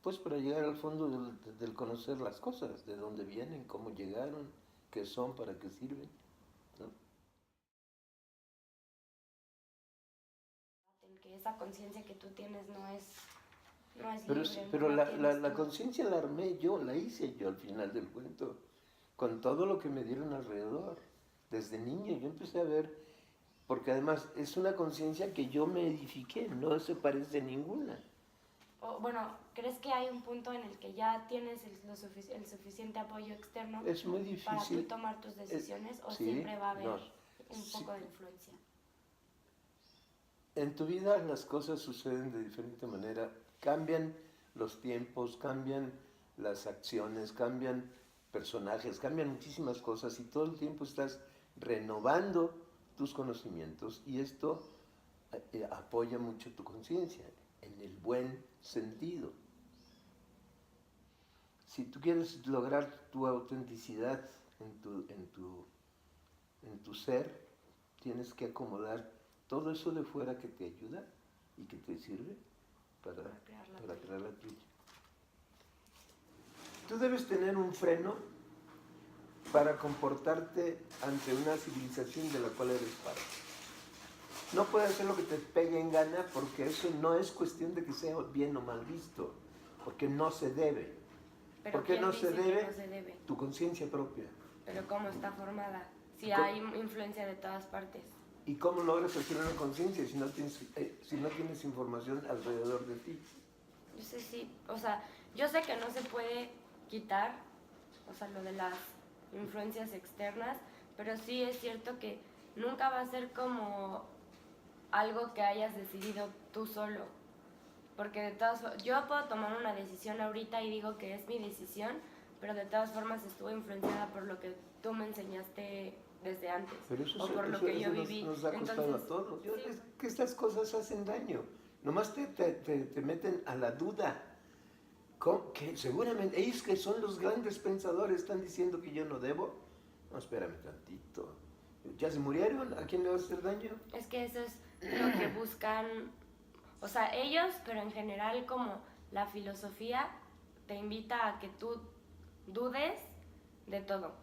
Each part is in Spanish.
Pues para llegar al fondo del conocer las cosas, de dónde vienen, cómo llegaron, qué son, para qué sirven, ¿no? En que esa conciencia que tú tienes no es Pero, libre, pero no la tienes la tú. conciencia la armé yo, la hice yo al final del cuento, con todo lo que me dieron alrededor. Desde niño yo empecé a ver, porque además es una conciencia que yo me edifiqué, no se parece a ninguna. O, bueno, ¿crees que hay un punto en el que ya tienes el suficiente apoyo externo Es muy para tú difícil, tomar tus decisiones o sí, siempre va a haber no. un Sí, poco de influencia? en tu vida las cosas suceden de diferente manera, cambian los tiempos, cambian las acciones, cambian personajes, cambian muchísimas cosas y todo el tiempo estás renovando tus conocimientos y esto apoya mucho tu conciencia en el buen sentido. Si tú quieres lograr tu autenticidad en tu ser, tienes que acomodar todo eso de fuera que te ayuda y que te sirve para, para crear la tuya. Tú debes tener un freno para comportarte ante una civilización de la cual eres parte. No puedes hacer lo que te pegue en gana porque eso no es cuestión de que sea bien o mal visto, porque no se debe. ¿Pero ¿Por qué quién no dice se que debe? no se debe? Tu conciencia propia. ¿Pero cómo está formada? Si ¿Cómo? hay influencia de todas partes. ¿Y cómo logras hacer una conciencia si no tienes información alrededor de ti? Yo sé, sí, o sea, yo sé que no se puede quitar, o sea, lo de las influencias externas, pero sí es cierto que nunca va a ser como algo que hayas decidido tú solo. Porque de todas formas, yo puedo tomar una decisión ahorita y digo que es mi decisión, pero de todas formas estuvo influenciada por lo que tú me enseñaste desde antes, Pero eso, o por lo que yo viví. nos ha costado Entonces, a todos. sí, Es que estas cosas hacen daño. Nomás te meten a la duda. Que seguramente ellos que son los grandes pensadores están diciendo que yo no debo. No, espérame tantito. ¿Ya se murieron? ¿A quién le va a hacer daño? es que eso es lo que buscan, o sea, ellos, pero en general como la filosofía te invita a que tú dudes de todo,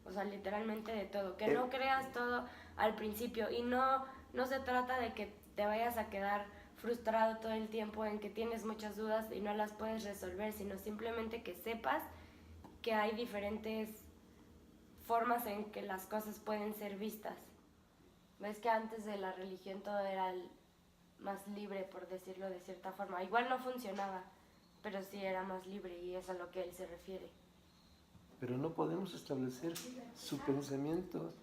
o sea, literalmente de todo, que no creas todo al principio y no se trata de que te vayas a quedar frustrado todo el tiempo en que tienes muchas dudas y no las puedes resolver, sino simplemente que sepas que hay diferentes formas en que las cosas pueden ser vistas. Ves que antes de la religión todo era más libre, por decirlo de cierta forma. Igual no funcionaba, pero sí era más libre y es a lo que él se refiere. Pero no podemos establecer su pensamiento.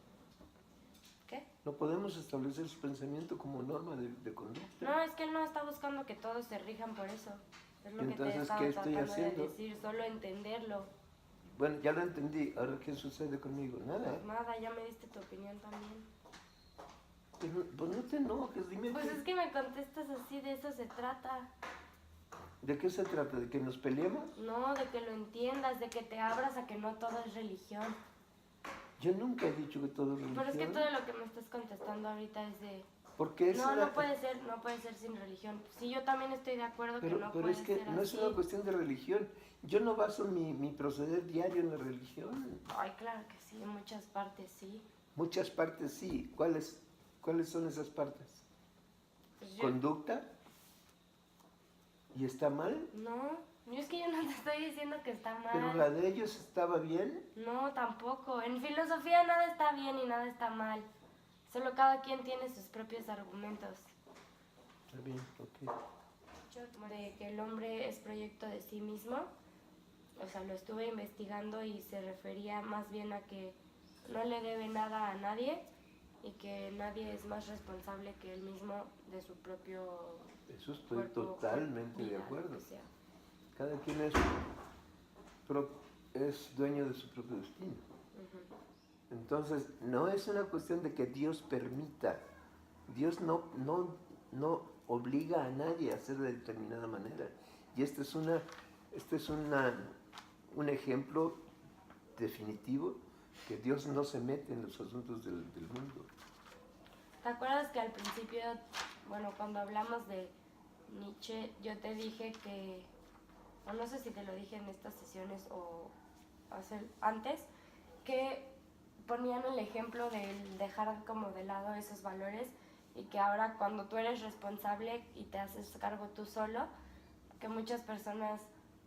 ¿Qué? No podemos establecer su pensamiento como norma de conducta. No, es que él no está buscando que todos se rijan por eso. Es lo que te Entonces, estaba ¿qué estoy tratando de haciendo? decir, solo entenderlo. Bueno, ya lo entendí. Ahora, ¿qué sucede conmigo? Nada. Pues nada, ya me diste tu opinión también. Pero, pues no te enojes, dime. Pues es que me contestas así, de eso se trata. ¿De qué se trata? ¿De que nos peleemos? No, de que lo entiendas, de que te abras a que no todo es religión. Yo nunca he dicho que todo es religión. Pero es que todo lo que me estás contestando ahorita es de... Porque es no puede ser sin religión. Sí, yo también estoy de acuerdo que no pero puede es que ser no así. es una cuestión de religión. Yo no baso mi proceder diario en la religión. Ay, claro que sí, en muchas partes sí. Muchas partes sí. ¿Cuáles son esas partes? Pues ¿Conducta? ¿Y está mal? no, es que yo no te estoy diciendo que está mal. ¿Pero la de ellos estaba bien? No, tampoco. En filosofía nada está bien y nada está mal. Solo cada quien tiene sus propios argumentos. Está bien, ok. De que el hombre es proyecto de sí mismo. O sea, lo estuve investigando y se refería más bien a que no le debe nada a nadie y que nadie es más responsable que él mismo de su propio Eso estoy cuerpo, totalmente vida, de acuerdo. lo que sea. Cada quien es dueño de su propio destino. Entonces, no es una cuestión de que Dios permita. Dios no obliga a nadie a hacer de determinada manera. Y este es un ejemplo definitivo que Dios no se mete en los asuntos del mundo. ¿Te acuerdas que al principio, bueno, cuando hablamos de Nietzsche, yo te dije que o no sé si te lo dije en estas sesiones o antes, que ponían el ejemplo de dejar como de lado esos valores y que ahora cuando tú eres responsable y te haces cargo tú solo, que muchas personas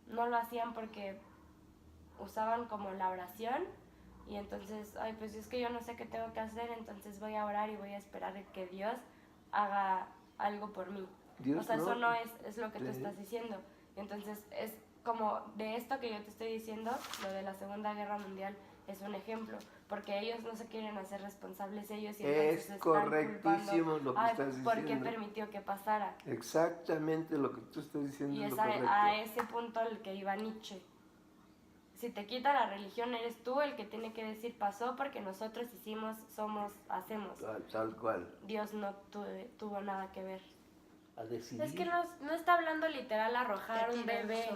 no lo hacían porque usaban como la oración y entonces, ay, pues es que yo no sé qué tengo que hacer, entonces voy a orar y voy a esperar a que Dios haga algo por mí. Dios o sea, no, eso no es lo que tú estás diciendo. Entonces, es como de esto que yo te estoy diciendo, lo de la Segunda Guerra Mundial es un ejemplo, porque ellos no se quieren hacer responsables ellos y entonces es correctísimo lo que estás diciendo. ¿Por qué permitió que pasara? Exactamente lo que tú estás diciendo Y es es lo correcto. a ese punto al que iba Nietzsche. Si te quita la religión, eres tú el que tiene que decir pasó porque nosotros hicimos, somos, hacemos. Tal cual. Dios no tuvo nada que ver. A decidir. Es que no está hablando literal arrojar un bebé.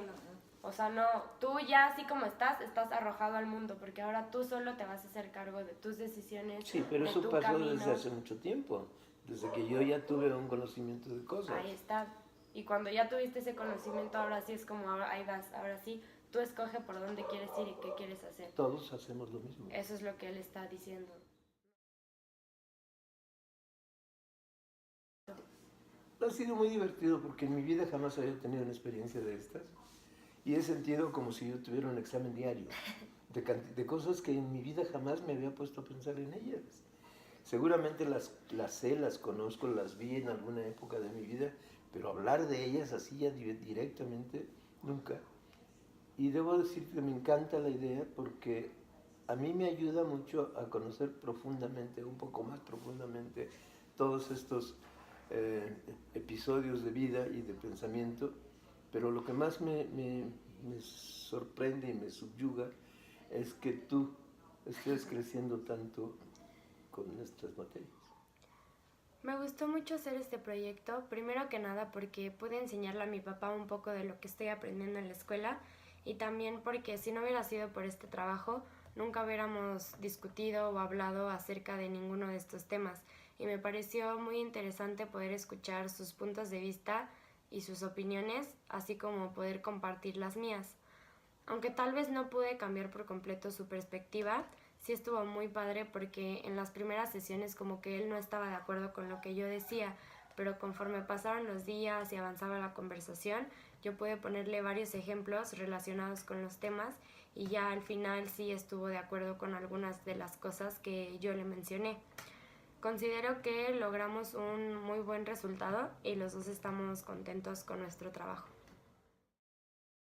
O sea, no, tú ya así como estás arrojado al mundo, porque ahora tú solo te vas a hacer cargo de tus decisiones. Sí, pero de eso tu pasó camino. desde hace mucho tiempo, desde que yo ya tuve un conocimiento de cosas. Ahí está. Y cuando ya tuviste ese conocimiento, ahora sí es como, ahí vas, ahora sí, tú escoge por dónde quieres ir y qué quieres hacer. Todos hacemos lo mismo. Eso es lo que él está diciendo. Ha sido muy divertido porque en mi vida jamás había tenido una experiencia de estas y he sentido como si yo tuviera un examen diario de cosas que en mi vida jamás me había puesto a pensar en ellas. Seguramente las sé, las conozco, las vi en alguna época de mi vida, pero hablar de ellas así ya directamente, nunca. Y debo decir que me encanta la idea porque a mí me ayuda mucho a conocer profundamente, un poco más profundamente, todos estos episodios de vida y de pensamiento, pero lo que más me sorprende y me subyuga es que tú estés creciendo tanto con estas materias. Me gustó mucho hacer este proyecto, primero que nada porque pude enseñarle a mi papá un poco de lo que estoy aprendiendo en la escuela y también porque si no hubiera sido por este trabajo, nunca hubiéramos discutido o hablado acerca de ninguno de estos temas y me pareció muy interesante poder escuchar sus puntos de vista y sus opiniones, así como poder compartir las mías. Aunque tal vez no pude cambiar por completo su perspectiva, sí estuvo muy padre porque en las primeras sesiones como que él no estaba de acuerdo con lo que yo decía, pero conforme pasaron los días y avanzaba la conversación, yo pude ponerle varios ejemplos relacionados con los temas y ya al final sí estuvo de acuerdo con algunas de las cosas que yo le mencioné. Considero que logramos un muy buen resultado y los dos estamos contentos con nuestro trabajo.